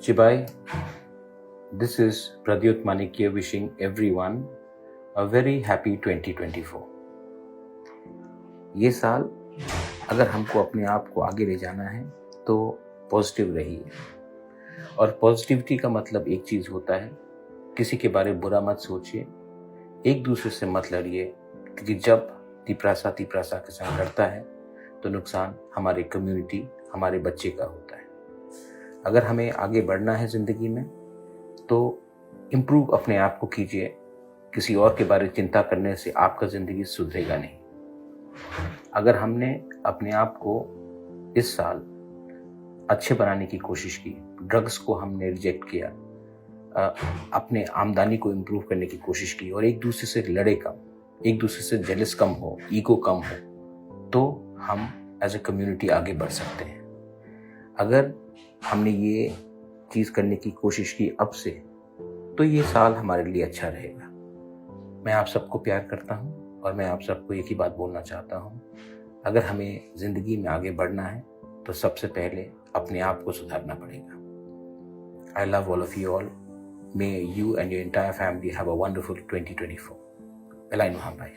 Chibai, this is Pradyut Manikya wishing everyone a very happy 2024. ये साल अगर हमको अपने आप को आगे ले जाना है तो पॉजिटिव रहिए। और पॉजिटिविटी का मतलब एक चीज़ होता है, किसी के बारे में बुरा मत सोचिए, एक दूसरे से मत लड़िए, क्योंकि जब तिपरासा के साथ लड़ता है तो नुकसान हमारे कम्युनिटी, हमारे बच्चे का होता है। अगर हमें आगे बढ़ना है ज़िंदगी में तो इम्प्रूव अपने आप को कीजिए। किसी और के बारे में चिंता करने से आपका ज़िंदगी सुधरेगा नहीं। अगर हमने अपने आप को इस साल अच्छे बनाने की कोशिश की, ड्रग्स को हमने रिजेक्ट किया, अपने आमदनी को इम्प्रूव करने की कोशिश की और एक दूसरे से लड़े कम, एक दूसरे से जेलस कम हो, ईगो कम हो, तो हम एज ए कम्युनिटी आगे बढ़ सकते हैं। अगर हमने ये चीज़ करने की कोशिश की अब से, तो ये साल हमारे लिए अच्छा रहेगा। मैं आप सबको प्यार करता हूँ और मैं आप सबको एक ही बात बोलना चाहता हूँ, अगर हमें ज़िंदगी में आगे बढ़ना है तो सबसे पहले अपने आप को सुधारना पड़ेगा। I love all of you all. May you and your entire family have a wonderful 2024. Belai Nuhambai.